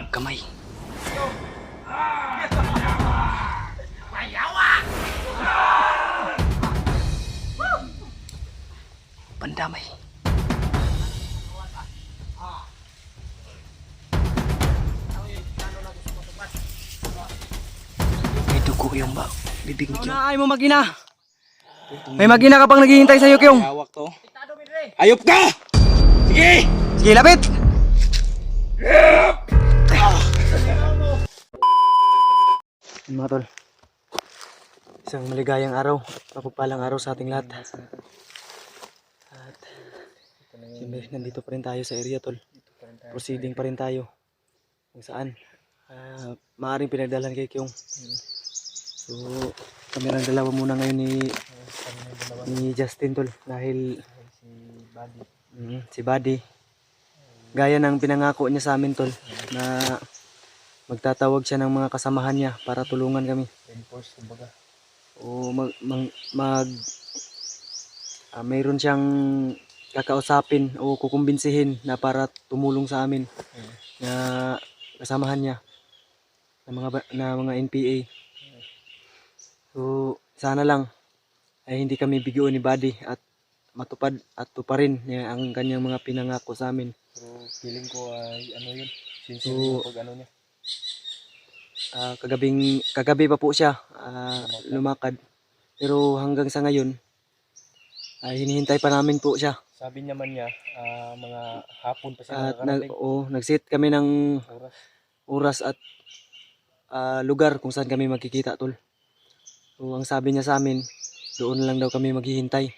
kamay. Pandamay. May dugo yung bibig ni Kyung. Ay mo magina. May magina ka pang naghihintay sa iyo, Kyung. Hawak to. Ayop ka! Sige! Sige, lapit. Mga tol, isang maligayang araw, mapagpalang araw sa ating lahat. At siyempre, nandito pa rin tayo sa area, tol. Proceeding pa rin tayo kung saan maaaring pinagdalan kay Kyung. So kami lang dalawa muna ngayon ni Justin, tol, dahil si Buddy gaya ng pinangako niya sa amin, tol, na magtatawag siya ng mga kasamahan niya para tulungan kami. Reinforce, kumbaga. O mayroon siyang kakausapin o kukumbinsihin na para tumulong sa amin na kasamahan niya na mga NPA. So sana lang ay hindi kami bigoon ni Buddy at matupad at tuparin niya ang kanyang mga pinangako sa amin. Pero feeling ko ay ano yun, So, pag ano niya. Kagabi pa po siya lumakad, pero hanggang sa ngayon ay hinihintay pa namin po siya. Sabi naman niya, mga hapon pa siya At nakakarating. nag-set kami ng Oras. oras at lugar kung saan kami magkikita, tol. So ang sabi niya sa amin, doon lang daw kami maghihintay.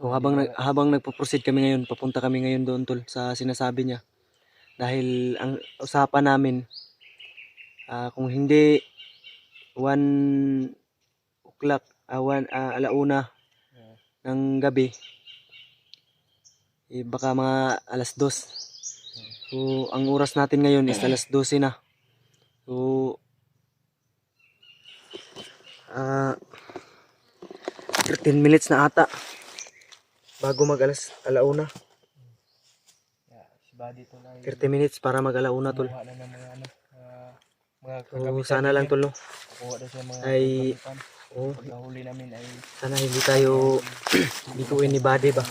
So habang nagpo-proceed kami ngayon, papunta kami ngayon doon, tol, sa sinasabi niya. Dahil ang usapan namin, kung hindi 1 o'clock, alauna ng gabi, baka mga alas 2. So ang oras natin ngayon is alas 12 na. So 13 minutes na ata bago alauna. Si Buddy to lang. 30 minutes para alauna, tol. Kuha na ng mga mga So sana lang, tol, kuha na siya mga ay kagamitan. oh, Pagkahuli namin ay sana hindi tayo biguin ni Buddy ba.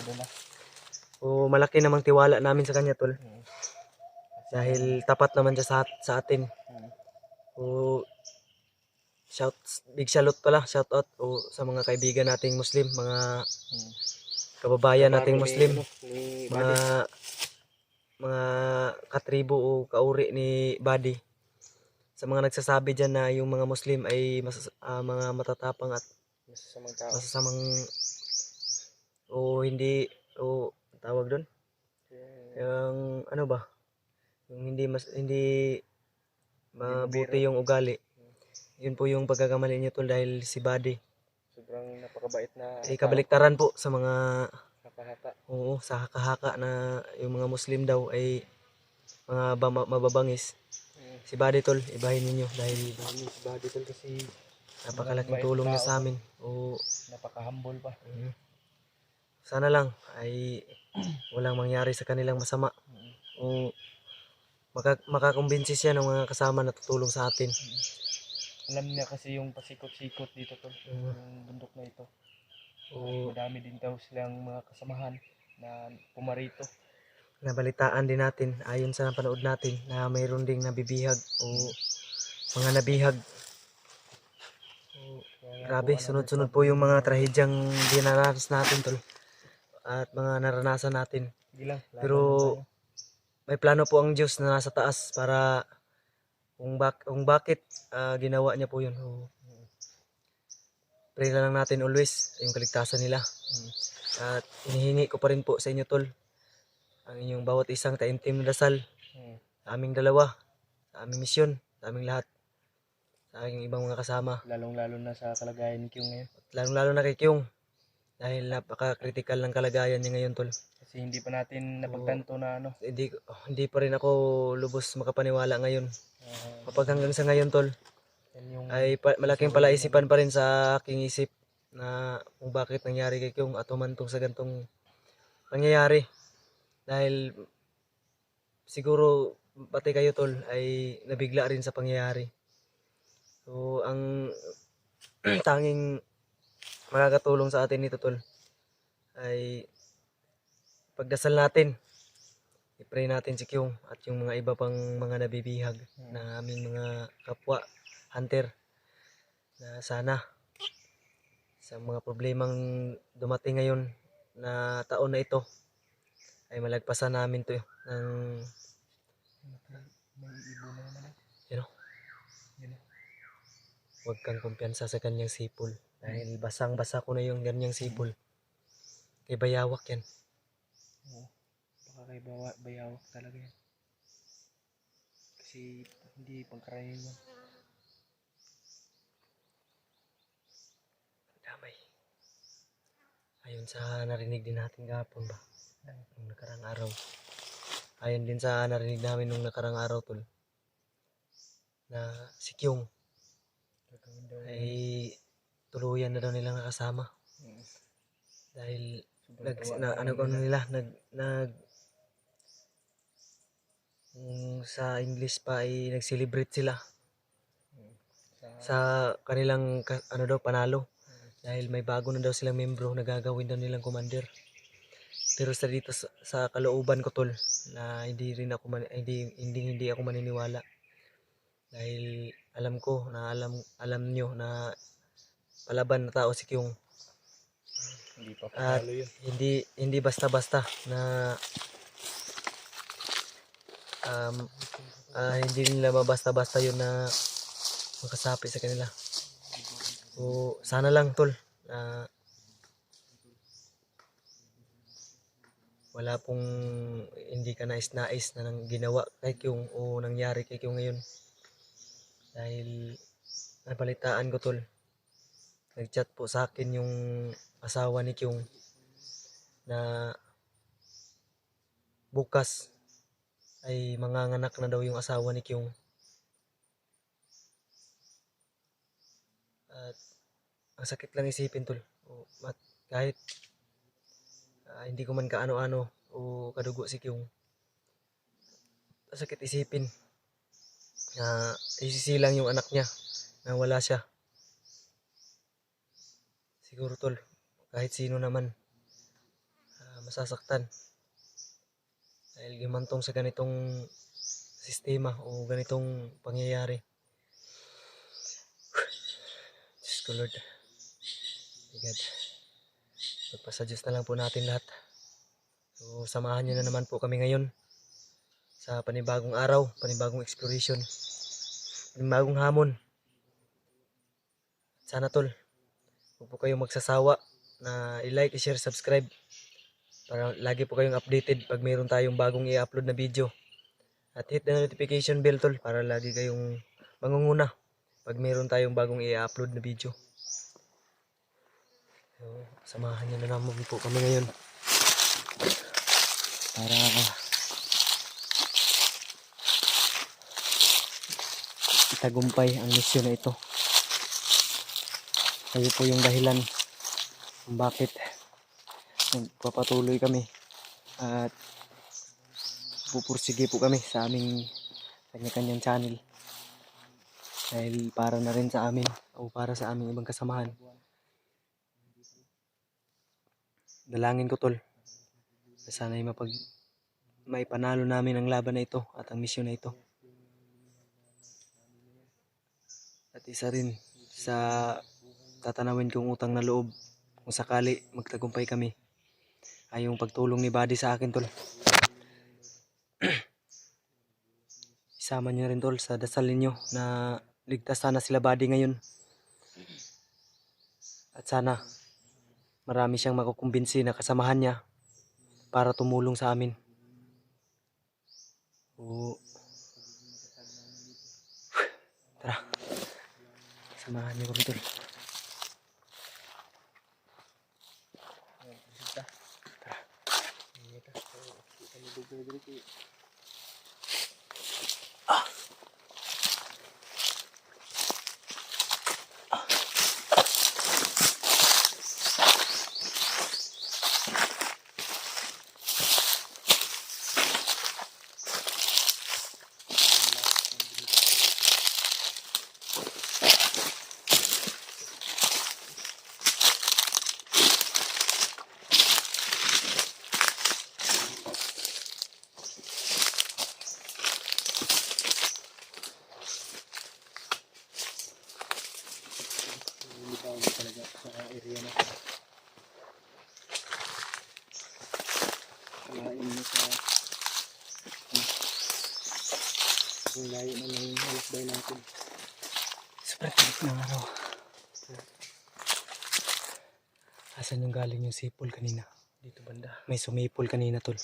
O malaki namang tiwala namin sa kanya, tol. Dahil tapat naman siya sa atin. O big salute pala, shout out sa mga kaibigan nating Muslim, mga kababayan nating Muslim, mga katribo o kauri ni Buddy. Sa mga nagsasabi dyan na yung mga Muslim ay mga matatapang at masasamang o hindi o tawag doon yung ano ba, yung hindi mabuti yung ugali. Yun po yung pagkakamali niyo, tol, dahil si Buddy sobrang napakabait na kabaliktaran po sa mga nakahaka. oo, sa haka-haka na yung mga Muslim daw ay mga mababangis. Si Buddy, tol, ibahin ninyo dahil Si Buddy tol kasi napakalaking tulong niya sa amin. O napaka-humble pa. sana lang ay walang mangyari sa kanilang masama. O makakumbinsi siya ng mga kasama na tutulong sa atin. Alam niya kasi yung pasikot-sikot dito, tol, yung bundok na ito. Madami din daw silang mga kasamahan na pumarito. Nabalitaan din natin ayon sa napanood natin na mayroon ding nabibihag o mga nabihag. Grabe, sunod-sunod po yung mga trahedyang dinaranas natin, tol, at mga naranasan natin. Pero may plano po ang Diyos na nasa taas para kung bakit ginawa niya po yun. Pray lang natin always yung kaligtasan nila. At hinihingi ko pa rin po sa inyo, tol, ang inyong bawat isang taimtim na dasal sa aming dalawa, sa aming misyon, sa aming lahat, sa aking ibang mga kasama. Lalong-lalo na sa kalagayan ni Kyung ngayon. Lalong-lalo na kay Kyung dahil napaka-critical ng kalagayan niya ngayon, tol. Kasi hindi pa natin napagtanto na ano. Hindi pa rin ako lubos makapaniwala ngayon. Kapag hanggang sa ngayon, tol, ay malaking palaisipan pa rin sa aking isip na kung bakit nangyari kay Kyung at humantong sa gantong pangyayari. Dahil siguro pati kayo tol ay nabigla rin sa pangyayari. So ang tanging makakatulong sa atin nito tol ay pagdasal natin. I-pray natin si Kyung at yung mga iba pang mga nabibihag na aming mga kapwa hunter na sana sa mga problemang dumating ngayon na taon na ito ay malagpasan namin to ng May ibo na naman. you know, huwag kang kumpiyansa sa kanyang sipol dahil basang-basa ko na yung ganyang sipol. Kay bayawak yan. Oo. Baka kay bayawak talaga yan. Kasi hindi pangkaraniwan. Damay. Ayun sa narinig din natin kahapon ba? Nung nakarang araw. Ayun din sa narinig namin nung nakarang araw tol. Na si Kyung ay tuluyan na daw nilang nakasama. Dahil sa English pa ay nag-celebrate sila sa kanilang panalo. Dahil may bago na daw silang membro na gagawin daw nilang commander. Pero sa dito sa kalooban ko tol na hindi ako maniniwala. Dahil alam ko na alam nyo na palaban na tao si Kyung. Hindi pa At patalo yun. hindi basta-basta na hindi nila mabasta-basta yun na makasapi sa kanila. So sana lang tol na wala pong hindi ka nais-nais na nang ginawa kay Kyung o nangyari kay Kyung ngayon. Dahil nabalitaan ko tol, nag-chat po sa akin yung asawa ni Kyung na bukas ay manganganak na daw yung asawa ni Kyung. At ang sakit lang isipin tol. Kahit hindi ko man kaano-ano o kadugo si Kyung, ang sakit isipin na isisilang yung anak niya na wala siya. Siguro tol, kahit sino naman masasaktan dahil gimantong sa ganitong sistema o ganitong pangyayari. Diyos ko Lord, God, pagpasa Diyos na lang po natin lahat. So samahan nyo na naman po kami ngayon sa panibagong araw, panibagong exploration, panibagong hamon. Sana tol, huwag po kayong magsasawa na i-like, i-share, subscribe para lagi po kayong updated pag mayroon tayong bagong i-upload na video. At hit the notification bell tol para lagi kayong mangunguna pag mayroon tayong bagong i-upload na video. So, samahan nyo na naman po kami ngayon para itagumpay ang misyon na ito. Kayo po yung dahilan kung bakit nagpapatuloy kami at pupursige po kami sa aming kanya-kanyang channel dahil para na rin sa amin o para sa aming ibang kasamahan. Dalangin ko tol na sana'y maipanalo namin ang laban na ito at ang misyon na ito. At isa rin sa tatanawin kong utang na loob kung sakali magtagumpay kami ay yung pagtulong ni Buddy sa akin tol. Isama nyo rin tol sa dasal ninyo na ligtas sana sila Buddy ngayon. At sana marami siyang makukumbinsi na kasamahan niya para tumulong sa amin. Tara, samahan niyo kami tol. sa area na to. Kalain mo sa ang layo na ng malakbay natin. Sobrang tinik ng araw. Asan yung galing yung sipol kanina? Dito banda. May sumipol kanina tol.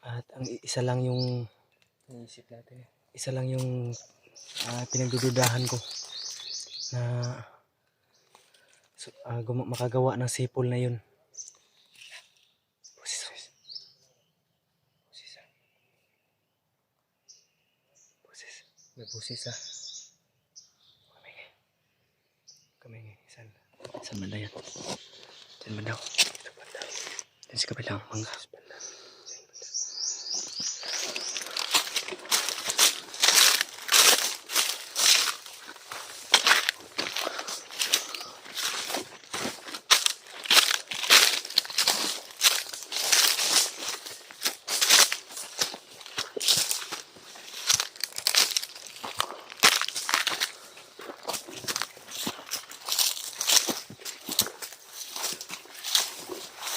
At ang isa lang yung Naisip natin eh. isa lang yung pinagdududahan ko na makagawa ng sipol na yun. Boses. May busis ah. Kamingay. Saan banda yan? Saan banda? Yan sa kabilang mangga.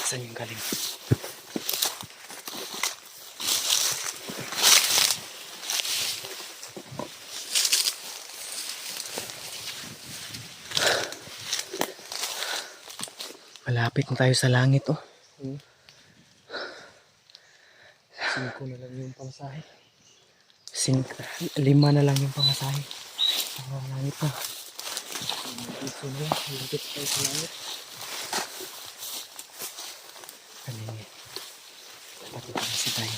Saan yung galing? Malapit na tayo sa langit oh. 5 na lang yung pamasahe. 5 na lang yung pamasahe. Ang langit na. Iso na, higit tayo sa langit. Kamingay. Lapit na kasi tayo.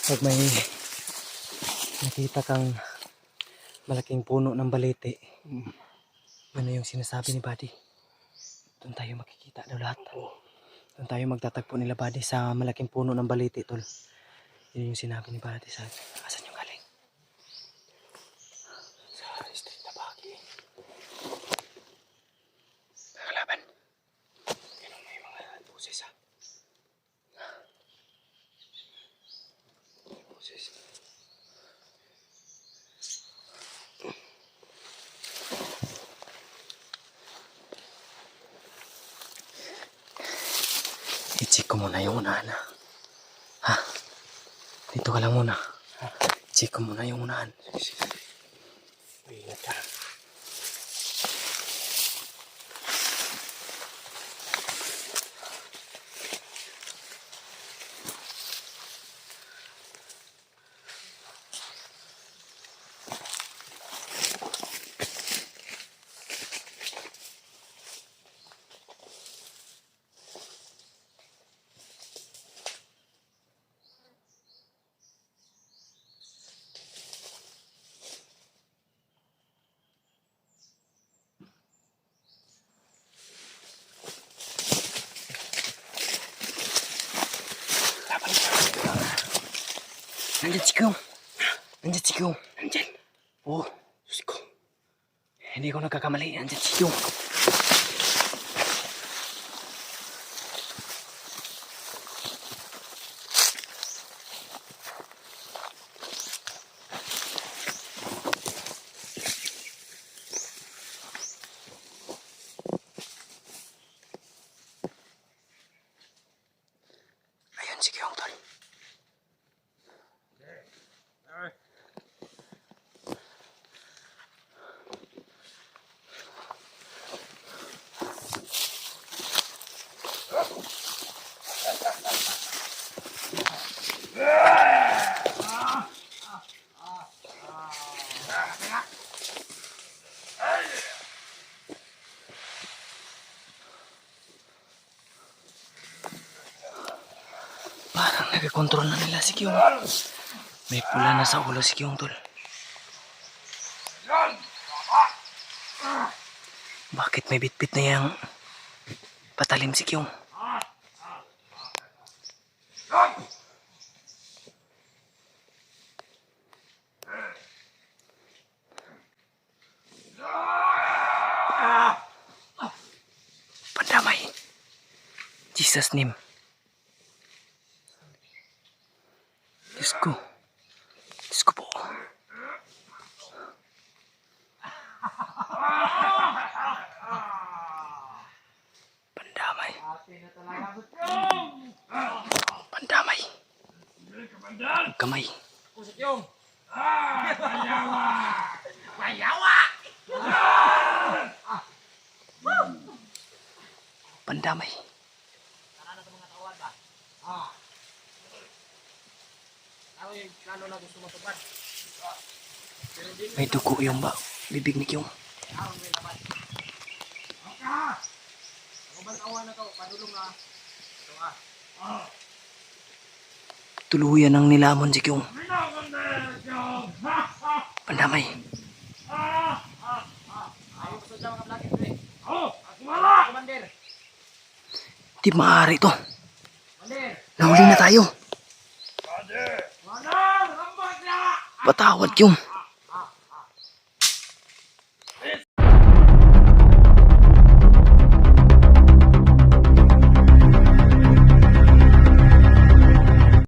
Pag may nakita kang malaking puno ng balete, ano yung sinasabi ni Buddy? Doon tayo makikita daw lahat. Doon tayo magtatagpo nila Buddy sa malaking puno ng balete tol. Yun yung sinabi ni Buddy sa akin. Asan yung galing? Sa street na bagi. Nakalaban. Yan may mga boses ha. Boses. I-check ko muna yung unahan ha. Ha? Dito ka lang muna. Ha? Check ko muna yung unahan. Ingat ka. Nandyan si Kyung. Nandyan si Kyung. Nandyan. Oo. Diyos ko. Hindi ko nagkakamali. Nandyan si Kyung. Ayun si Kyung tol. Parang nagkontrol na nila si Kyung. May pula na sa ulo si Kyung tol. Bakit may bitbit na yang patalim si Kyung? Jesus name. Diyos ko. Diyos ko po. Pandamay. Pandamay. Kamay. Pandamay. May dugo yung bibig ni Kyong. Tuluyan ang nilamon si Kyong. Pandamay. Di maaari to. Nahuli na tayo. Patawad Kyong.